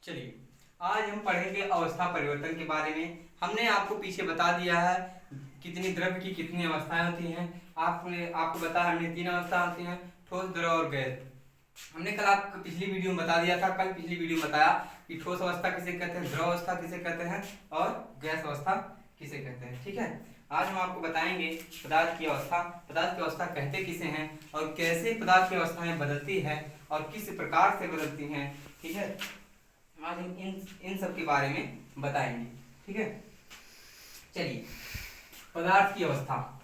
चलिए, आज हम पढ़ेंगे अवस्था परिवर्तन के बारे में। हमने आपको पीछे बता दिया है कितनी द्रव्य की कितनी अवस्थाएं होती हैं। आपको बताया हमने 3 अवस्था होती हैं, ठोस, द्रव और गैस। हमने कल आपको पिछली वीडियो में बता दिया था, पिछली वीडियो में बताया कि ठोस अवस्था किसे कहते हैं, द्रव अवस्था किसे कहते हैं और गैस अवस्था किसे कहते हैं। ठीक है, आज हम आपको बताएंगे पदार्थ की अवस्था। पदार्थ की अवस्था कहते किसे हैं और कैसे पदार्थ की अवस्थाएं बदलती है और किस प्रकार से बदलती हैं। ठीक है, आज हम इन सब के बारे में बताएंगे। ठीक है, चलिए, पदार्थ की अवस्था।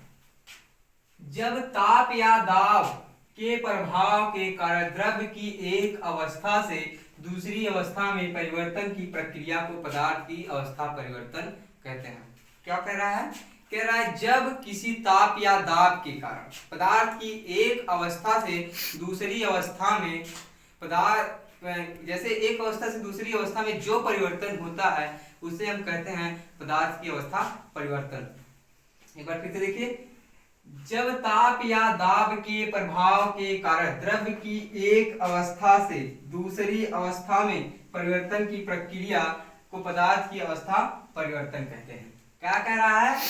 जब ताप या दाब के प्रभाव के कारण द्रव्य की एक अवस्था से दूसरी अवस्था में परिवर्तन की प्रक्रिया को पदार्थ की अवस्था परिवर्तन कहते हैं। क्या कह रहा है? कह रहा है जब किसी ताप या दाब के कारण पदार्थ की एक अवस्था से दूसरी अवस्था में जैसे एक अवस्था से दूसरी अवस्था में जो परिवर्तन होता है उसे हम कहते हैं पदार्थ की अवस्था परिवर्तन। एक बार फिर से देखिए, जब ताप या दाब के प्रभाव के कारण द्रव्य की एक अवस्था से दूसरी अवस्था में परिवर्तन की प्रक्रिया को पदार्थ की अवस्था परिवर्तन कहते हैं। क्या कह रहा है?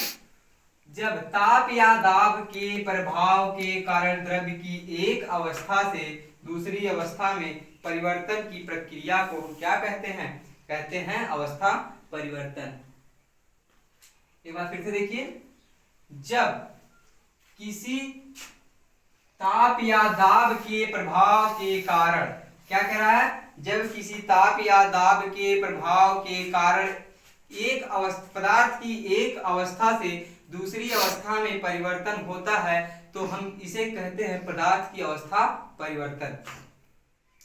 जब ताप या दाब के प्रभाव के कारण द्रव्य की एक अवस्था से दूसरी अवस्था में परिवर्तन की प्रक्रिया को क्या कहते हैं? कहते हैं अवस्था परिवर्तन। एक बार फिर से देखिए, जब किसी ताप या दाब के प्रभाव के कारण, क्या कह रहा है? जब किसी ताप या दाब के प्रभाव के कारण पदार्थ की एक अवस्था से दूसरी अवस्था में परिवर्तन होता है तो हम इसे कहते हैं पदार्थ की अवस्था परिवर्तन।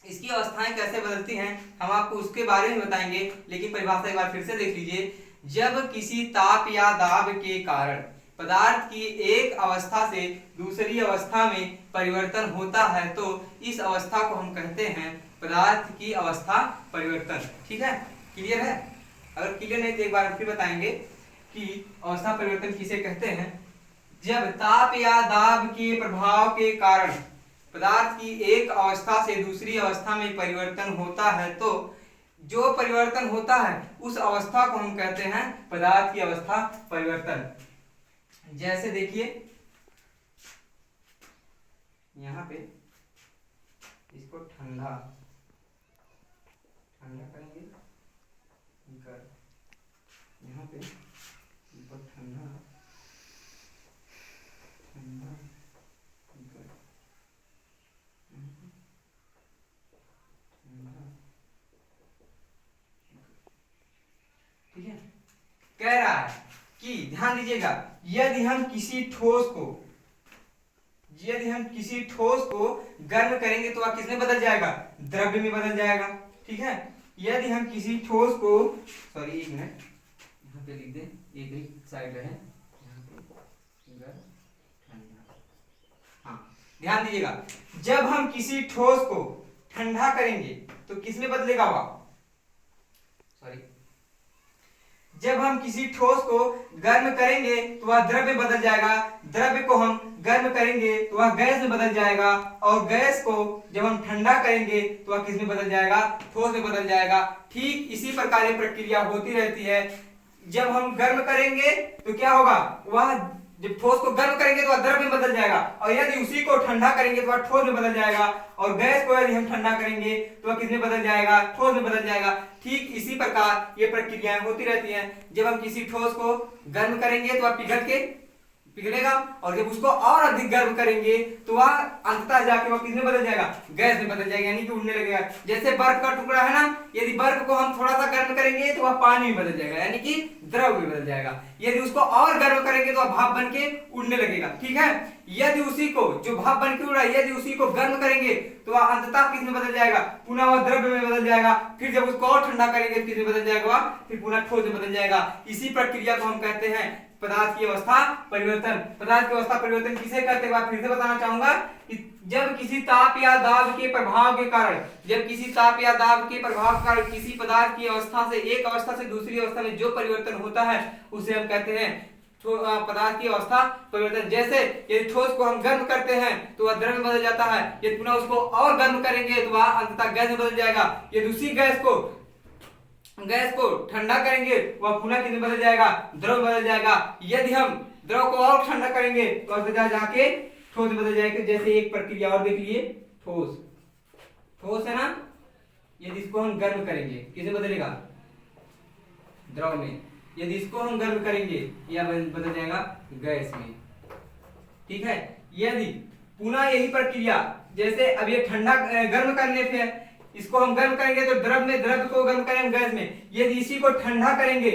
इसकी अवस्थाएं कैसे बदलती हैं हम आपको उसके बारे में बताएंगे, लेकिन परिभाषा एक बार फिर से देख लीजिए। जब किसी ताप या दाब के कारण पदार्थ की एक अवस्था से दूसरी अवस्था में परिवर्तन होता है तो इस अवस्था को हम कहते हैं पदार्थ की अवस्था परिवर्तन। ठीक है, क्लियर है? अगर क्लियर नहीं तो एक बार फिर बताएंगे कि अवस्था परिवर्तन किसे कहते हैं। जब ताप या दाब के प्रभाव के कारण पदार्थ की एक अवस्था से दूसरी अवस्था में परिवर्तन होता है तो जो परिवर्तन होता है उस अवस्था को हम कहते हैं पदार्थ की अवस्था परिवर्तन। जैसे देखिए, यहाँ पे इसको ठंडा करेंगे, यहाँ पे ऊपर ठंडा ठीक है। कह रहा है कि ध्यान दीजिएगा, यदि हम किसी ठोस को गर्म करेंगे तो वह किसमें बदल जाएगा? द्रव्य में बदल जाएगा। ठीक है, यदि हम किसी ठोस को, सॉरी एक मिनट, यहाँ पे लिख दें, एक ही साइड रहे, हाँ, ध्यान दीजिएगा, जब हम किसी ठोस को ठंडा करेंगे तो किसमें बदलेगा वह? सॉरी, जब हम किसी ठोस को गर्म करेंगे तो वह द्रव्य में बदल जाएगा, द्रव्य को हम गर्म करेंगे तो वह गैस में बदल जाएगा, और गैस को जब हम ठंडा करेंगे तो वह किस में बदल जाएगा? ठोस में बदल जाएगा। ठीक इसी प्रकार ये प्रक्रिया होती रहती है। जब हम गर्म करेंगे तो क्या होगा? वह जब ठोस को गर्म करेंगे तो वह द्रव्य में बदल जाएगा, और यदि उसी को ठंडा करेंगे तो वह ठोस में बदल जाएगा, और गैस को यदि हम ठंडा करेंगे तो वह किस में बदल जाएगा? ठोस में बदल जाएगा। ठीक इसी प्रकार ये प्रक्रियाएं होती रहती हैं। जब हम किसी ठोस को गर्म करेंगे तो वह पिघलेगा, और जब उसको और अधिक गर्म करेंगे तो वह अंततः जाके वह किसमें बदल जाएगा? गैस में बदल जाएगा, यानी कि उड़ने लगेगा। जैसे बर्फ का टुकड़ा है ना, यदि बर्फ को हम थोड़ा सा गर्म करेंगे तो वह पानी में बदल जाएगा, यानी कि द्रव में बदल जाएगा। यदि उसको और गर्म करेंगे तो वह भाप बन के उड़ने लगेगा। ठीक है, यदि उसी को जो भाप बन के उड़ रहा है, यदि उसी को गर्म करेंगे तो वह अंततः किस में बदल जाएगा? पुनः वह द्रव्य में बदल जाएगा। फिर जब उसको और ठंडा करेंगे तो किस में बदल जाएगा? वह फिर पुनः ठोस में बदल जाएगा। इसी प्रक्रिया को हम कहते हैं पदार्थ की अवस्था परिवर्तन। पदार्थ की अवस्था परिवर्तन किसे कहते हैं? फिर से बताना चाहूंगा कि जब किसी ताप या दाब के प्रभाव के कारण किसी पदार्थ की अवस्था से एक अवस्था से दूसरी अवस्था में जो परिवर्तन होता है उसे हम कहते हैं पदार्थ की अवस्था परिवर्तन। जैसे यदि ठोस को हम गर्म करते हैं तो वह द्रव में बदल जाता है, यदि पुनः उसको और गर्म करेंगे तो वह अंततः गैस में बदल जाएगा। यदि उसी गैस को गैस को ठंडा करेंगे वह पुनः किसमें बदल जाएगा, द्रव बदल जाएगा। यदि हम द्रव को और ठंडा करेंगे तो वह जाके ठोस बदल जाएगा। जैसे एक प्रक्रिया और देख लिए, ठोस, ठोस है ना, यदि इसको हम गर्म करेंगे किसमें बदलेगा, द्रव में। यदि इसको हम गर्म करेंगे यह बदल जाएगा गैस में, ठीक है। यदि पुनः यही प्रक्रिया, जैसे अब ये ठंडा गर्म करने पे इसको हम गर्म करेंगे तो द्रव में, द्रव को गर्म करेंगे गैस में। यदि इसी को ठंडा करेंगे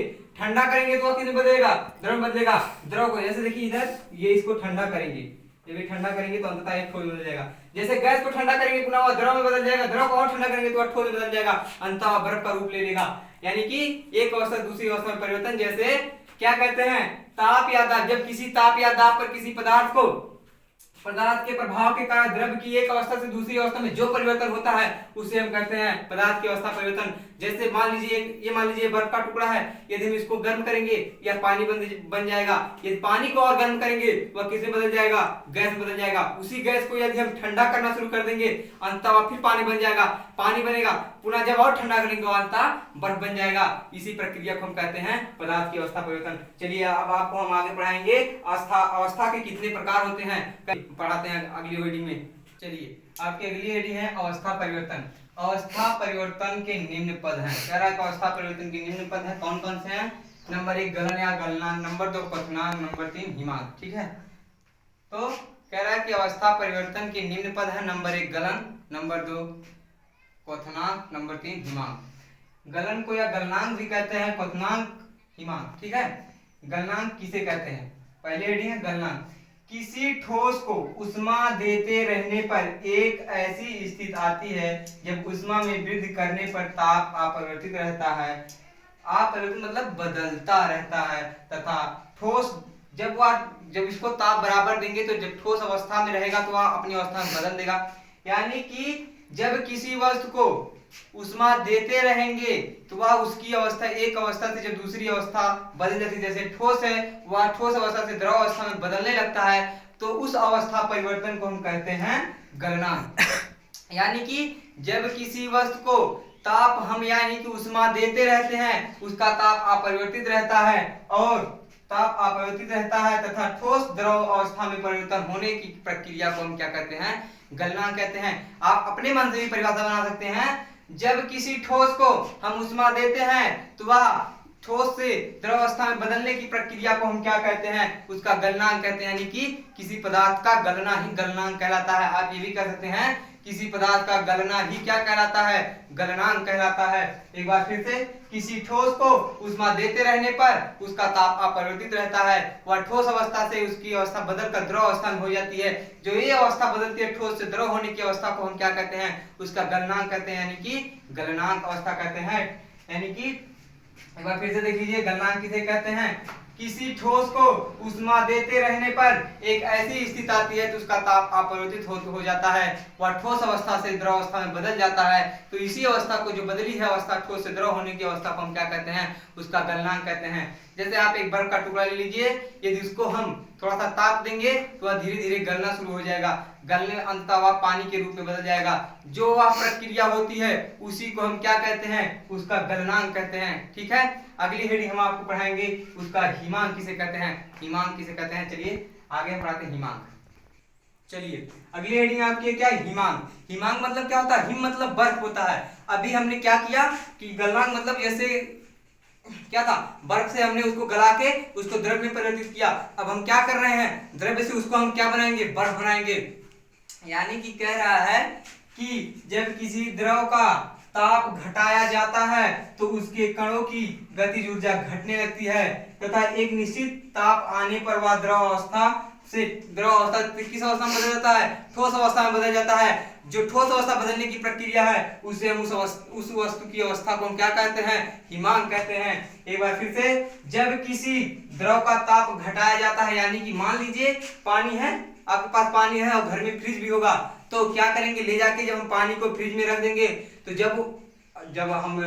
तो किसमें बदलेगा, द्रव में बदलेगा, द्रव को। जैसे देखिए इधर ये इसको ठंडा करेंगे, जब ये ठंडा करेंगे तो अंततः एक ठोस बदल जाएगा। जैसे गैस को ठंडा करेंगे पुनः वह द्रव में बदल जाएगा, द्रव को और ठंडा करेंगे तो वह ठोस में बदल जाएगा, अंततः बर्फ का रूप ले लेगा। यानी कि एक अवस्था दूसरी अवस्था में परिवर्तन। जैसे क्या कहते हैं, ताप या दाब। जब किसी ताप या दाब पर किसी पदार्थ के प्रभाव के कारण द्रव की एक अवस्था से दूसरी अवस्था में जो परिवर्तन होता है उसे हम कहते हैं पदार्थ की अवस्था परिवर्तन। जैसे मान लीजिए बर्फ का टुकड़ा है, यदि हम इसको गर्म करेंगे यह पानी बन जाएगा। यदि पानी को और गर्म करेंगे वह किसमें बदल जाएगा, गैस बदल जाएगा। उसी गैस को यदि हम ठंडा करना शुरू कर देंगे अंततः वह फिर पानी बन जाएगा, पानी बनेगा, पुनः जब और ठंडा करेंगे अंततः बर्फ बन जाएगा। इसी प्रक्रिया को हम कहते हैं पदार्थ की अवस्था परिवर्तन। चलिए अब आपको हम आगे पढ़ाएंगे अवस्था के कितने प्रकार होते हैं, पढ़ाते हैं अगली वीडियो में। चलिए आपकी अगली वीडियो है अवस्था परिवर्तन। अवस्था परिवर्तन के निम्न पद हैं। कह रहा है कि अवस्था परिवर्तन के निम्न पद हैं, कौन कौन से हैं। नंबर 1 गलन या गलनांक, नंबर 2 क्वथनांक, नंबर 3 हिमांक, ठीक है। तो कह रहा है कि अवस्था परिवर्तन के निम्न पद है। नंबर 1 गलन, नंबर 2 क्वथनांक, नंबर 3 हिमांक। गलन को या गलनांक भी कहते हैं, क्वथनांक, हिमांक, ठीक है। गलनांक किसे कहते हैं, पहले हेडिंग है गलनांक। किसी ठोस को उष्मा देते रहने पर एक ऐसी स्थिति आती है जब उष्मा में वृद्धि करने पर ताप अपरिवर्तित रहता है। अपरिवर्तित मतलब बदलता रहता है, तथा ठोस जब इसको ताप बराबर देंगे तो जब ठोस अवस्था में रहेगा तो वह अपनी अवस्था में बदल देगा। यानी कि जब किसी वस्तु को उष्मा देते रहेंगे तो वह उसकी अवस्था एक अवस्था से जब दूसरी अवस्था बदल जाती है। जैसे ठोस है वह ठोस अवस्था से द्रव अवस्था में बदलने लगता है तो उस अवस्था परिवर्तन को हम कहते हैं गलनांक। यानी कि जब किसी वस्तु को ताप हम यानी कि उष्मा देते रहते हैं, उसका ताप अपरिवर्तित रहता है और ताप अपरिवर्तित रहता है तथा ठोस द्रव अवस्था में परिवर्तन होने की प्रक्रिया को हम क्या कहते हैं, गलनांक कहते हैं। आप अपने मन से भी परिभाषा बना सकते हैं। जब किसी ठोस को हम उष्मा देते हैं तो वह ठोस से द्रव अवस्था में बदलने की प्रक्रिया को हम क्या कहते हैं, उसका गलनांक कहते हैं। यानी कि किसी पदार्थ का गलना ही गलनांक कहलाता है। आप ये भी कह सकते हैं किसी पदार्थ का गलना ही क्या कहलाता है, गलनांक कहलाता है। एक बार फिर से, किसी ठोस को उष्मा देते रहने पर उसका ताप अपरिवर्तित रहता है, वह ठोस अवस्था से उसकी अवस्था बदलकर द्रव अवस्था में हो जाती है। जो ये अवस्था बदलती है ठोस से द्रव होने की अवस्था को हम क्या कहते हैं, उसका गलनांक कहते हैं, यानी कि गलनांक अवस्था कहते हैं। यानी कि एक बार फिर से देख लीजिए, गलनांक किसे कहते हैं, किसी ठोस को उष्मा देते रहने पर एक ऐसी स्थिति आती है तो उसका ताप अपरिवर्तित हो जाता है, वह ठोस अवस्था से द्रव अवस्था में बदल जाता है। तो इसी अवस्था को जो बदली है अवस्था ठोस से द्रव होने की अवस्था को हम क्या कहते हैं, उसका गलनांक कहते हैं। जैसे आप एक बर्फ का टुकड़ा ले लीजिए, यदि उसको हम थोड़ा सा ताप देंगे तो वह धीरे धीरे गलना शुरू हो जाएगा, गलने अंततः वह पानी के रूप में बदल जाएगा। जो वह प्रक्रिया होती है उसी को हम क्या कहते हैं, उसका गलनांक कहते हैं, ठीक है। अगली हेडिंग हम आपको पढ़ाएंगे उसका हिमांक किसे कहते हैं, हिमांक किसे कहते हैं। चलिए आगे हम पढ़ाते हैं हिमांक। चलिए अगली हेडिंग आपकी है क्या, हिमांक। हिमांक मतलब क्या होता है, हिम मतलब बर्फ होता है। अभी हमने क्या किया कि गलनांक मतलब जैसे क्या था, बर्फ से हमने उसको गला के उसको द्रव में परिवर्तित किया। अब हम क्या कर रहे हैं, द्रव्य से उसको हम क्या बनाएंगे, बर्फ बनाएंगे। यानी कि कह रहा है कि जब किसी द्रव का ताप घटाया जाता है तो उसके कणों की गतिज ऊर्जा घटने लगती है तथा एक निश्चित ताप आने पर वह द्रव अवस्था से द्रव अवस्था किस अवस्था में बदल जाता है, ठोस अवस्था में बदल जाता है। जो ठोस अवस्था बदलने की प्रक्रिया है उसे हम उस वस्तु की अवस्था को हम क्या कहते हैं, हिमांक कहते हैं। एक बार फिर से, जब किसी द्रव का ताप घटाया जाता है, यानी कि मान लीजिए पानी है, आपके पास पानी है और घर में फ्रिज भी होगा, तो क्या करेंगे, ले जाके जब हम पानी को फ्रिज में रख देंगे तो जब हम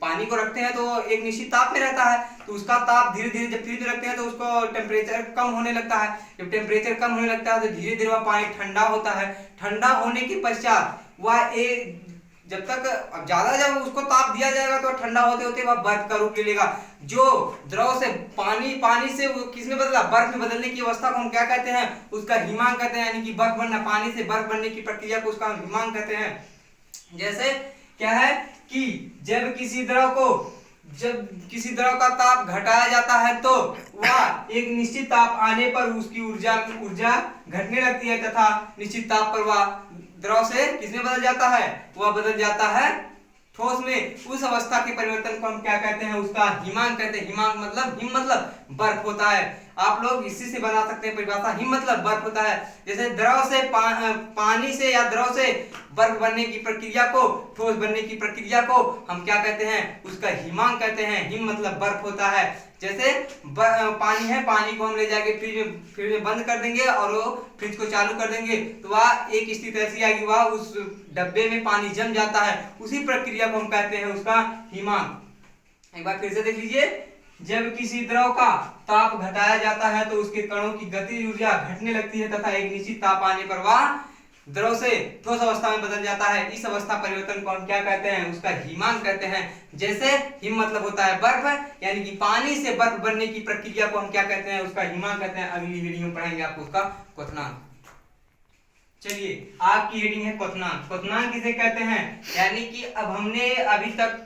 पानी को रखते हैं तो एक निश्चित ताप में रहता है, तो उसका ताप धीरे धीरे जब फ्रिज में रखते हैं तो उसको टेम्परेचर कम होने लगता है। जब टेम्परेचर कम होने लगता है तो धीरे धीरे वह पानी ठंडा होता है। ठंडा होने के पश्चात वह एक जब तक अब ज्यादा जब उसको ताप दिया जाएगा तो ठंडा होते होते वह बर्फ का रूप ले लेगा। जो द्रव से पानी से वो किस में बदला, बर्फ में बदलने की अवस्था को हम क्या कहते हैं, उसका हिमांक कहते हैं। यानी कि बर्फ बनना, पानी से बर्फ बनने की प्रक्रिया को उसका हम हिमांक कहते हैं। जैसे क्या है कि जब किसी द्रव का ताप घटाया जाता है तो वह एक निश्चित ताप आने पर उसकी ऊर्जा घटने लगती है तथा निश्चित ताप पर वह द्रव से किसमें बदल जाता है, वह बदल जाता है ठोस में। उस अवस्था के परिवर्तन को हम क्या कहते हैं, उसका हिमांक कहते हैं। हिमांक मतलब हिम मतलब बर्फ होता है। आप लोग इसी से बना सकते हैं परिभाषा, हिम मतलब बर्फ होता है। जैसे द्रव से पानी से या द्रव से बर्फ बनने की प्रक्रिया को, ठोस बनने की प्रक्रिया को हम क्या कहते हैं, उसका हिमांक कहते हैं। हिम मतलब बर्फ होता है। जैसे पानी है, पानी को हम ले जाके फ्रिज में बंद कर देंगे और वो फ्रिज को चालू कर देंगे तो वह एक स्थिति ऐसी आएगी, वह उस डब्बे में पानी जम जाता है। उसी प्रक्रिया को हम कहते हैं उसका हिमांक। एक बार फिर से देख लीजिए, जब किसी द्रव का ताप घटाया जाता है तो उसके कणों की गतिज ऊर्जा घटने लगती है तथा एक निश्चित ताप आने पर वह द्रव से ठोस अवस्था में बदल जाता है। इस अवस्था परिवर्तन को हम क्या कहते हैं, उसका हिमांक कहते हैं। जैसे हिम मतलब होता है बर्फ, यानी कि पानी से बर्फ बनने की प्रक्रिया को हम क्या कहते हैं, उसका हिमांक कहते हैं। अगली वीडियो में पढ़ेंगे आपको उसका क्वथनांक। चलिए, आपकी हेडिंग है क्वथनांक। क्वथनांक किसे कहते हैं, यानी कि अब हमने अभी तक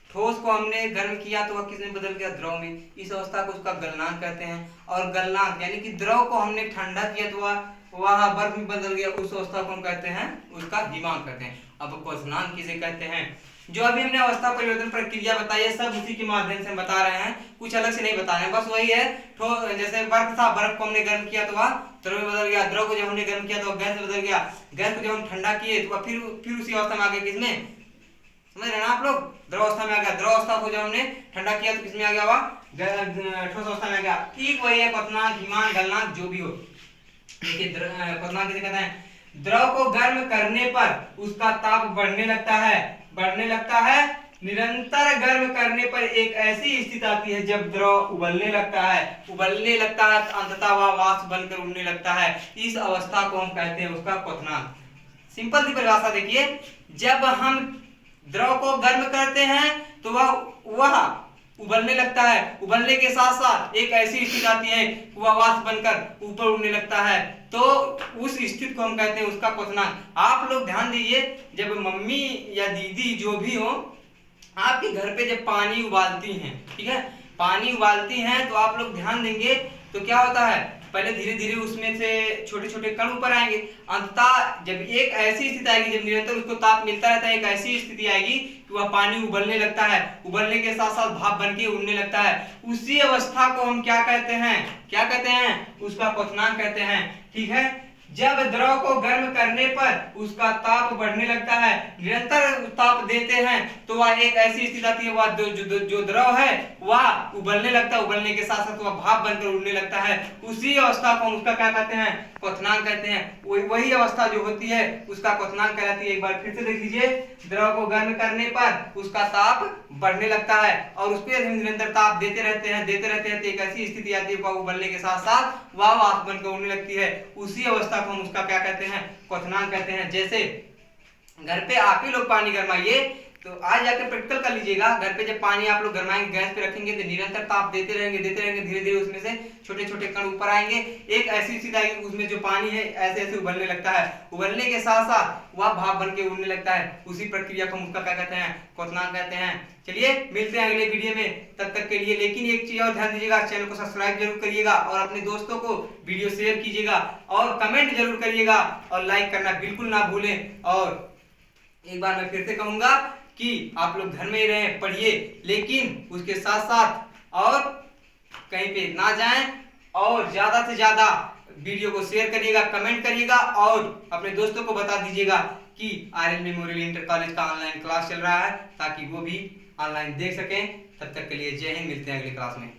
ठोस को हमने गर्म किया तो वह किसमें बदल गया, द्रव में। इस अवस्था को उसका गलनांक कहते हैं। और गलनांक यानी कि द्रव को हमने ठंडा किया तो वह बर्फ में बदल गया, उस अवस्था को हम कहते हैं उसका हिमांक कहते हैं। अब क्वथनांक किसे कहते हैं, जो अभी हमने अवस्था परिवर्तन प्रक्रिया बताई है सब उसी के माध्यम से हम बता रहे हैं, कुछ अलग से नहीं बता रहे हैं। बस वही है, जैसे बर्फ था, बर्फ को हमने गर्म किया तो वह द्रव में बदल गया। द्रव को जब हमने गर्म किया तो वह गैस में बदल गया। गैस को जब हम ठंडा किए तो वह फिर उसी अवस्था में आ गया, किसमें, समझ रहे हैं ना आप लोग, द्रव अवस्था में आ गया। द्रव अवस्था को जब हमने ठंडा किया तो किसमें आ गया, वह ठोस अवस्था में आ गया। ठीक वही है क्वथनांक, हिमांक, गलनांक जो भी हो। देखिए क्वथनांक किसे कहते हैं, द्रव को गर्म करने पर उसका ताप बढ़ने लगता है। निरंतर गर्म करने पर एक ऐसी स्थिति आती है जब द्रव उबलने लगता है अंततः वह वाष्प बनकर उड़ने लगता है। इस अवस्था को हम कहते हैं उसका क्वथनांक। सिंपल सी परिभाषा देखिए, जब हम द्रव को गर्म करते हैं तो वह उबलने लगता है। उबलने के साथ साथ एक ऐसी स्थिति आती है वह वाष्प बनकर ऊपर उड़ने लगता है, तो उस स्थिति को हम कहते हैं उसका क्वथनांक। आप लोग ध्यान दीजिए, जब मम्मी या दीदी जो भी हो आपके घर पे जब पानी उबालती हैं, ठीक है, पानी उबालती हैं तो आप लोग ध्यान देंगे तो क्या होता है, पहले धीरे धीरे उसमें से छोटे छोटे कण ऊपर आएंगे। अंततः जब एक ऐसी स्थिति आएगी, जब निरंतर उसको ताप मिलता रहता है, एक ऐसी स्थिति आएगी कि वह पानी उबलने लगता है। उबलने के साथ साथ भाप बनके उड़ने लगता है। उसी अवस्था को हम क्या कहते हैं, उसका क्वथनांक कहते हैं। ठीक है, जब द्रव को गर्म करने पर उसका ताप बढ़ने लगता है, निरंतर ताप देते हैं तो वह एक ऐसी स्थिति आती है, वह जो द्रव है वह उबलने लगता है। उबलने के साथ साथ वह भाप बनकर उड़ने लगता है। उसी अवस्था को हम उसका क्या कहते हैं, क्वथनांक कहते हैं। वही अवस्था जो होती है उसका क्वथनांक कहलाती है। एक बार फिर से देख लीजिए, द्रव को गर्म करने पर उसका ताप बढ़ने लगता है और उस पर निरंतर ताप देते रहते हैं तो एक ऐसी स्थिति आती है, वह उबलने के साथ साथ वह वाष्प बनकर उड़ने लगती है। उसी अवस्था को हम उसका क्या कहते हैं, क्वथनांक कहते हैं। जैसे घर पे आप ही लोग पानी गरमाइए तो आज जाकर प्रैक्टिकल कर लीजिएगा। घर पे जब पानी आप लोग गरमाएंगे, गैस पे रखेंगे तो निरंतर ताप देते रहेंगे, धीरे धीरे उसमें से छोटे छोटे कण ऊपर आएंगे। एक ऐसी स्थिति आएगी उसमें जो पानी है ऐसे ऐसे उबलने लगता है। उबलने के साथ साथ वह भाप बन के उड़ने लगता है। उसी प्रक्रिया को हम उसका क्या कहते हैं, क्वथनांक कहते हैं। चलिए मिलते हैं अगले वीडियो में, तब तक के लिए लेकिन एक चीज और ध्यान दीजिएगा, चैनल को सब्सक्राइब जरूर करिएगा और अपने दोस्तों को वीडियो शेयर कीजिएगा और कमेंट जरूर करिएगा और लाइक करना बिल्कुल ना भूलें। और एक बार मैं फिर से कहूंगा कि आप लोग घर में ही रहें, पढ़िए, लेकिन उसके साथ साथ और कहीं पे ना जाएं और ज्यादा से ज्यादा वीडियो को शेयर करिएगा, कमेंट करिएगा और अपने दोस्तों को बता दीजिएगा कि आरएल मेमोरियल इंटर कॉलेज का ऑनलाइन क्लास चल रहा है ताकि वो भी ऑनलाइन देख सकें। तब तक के लिए जय हिंद, मिलते हैं अगली क्लास में।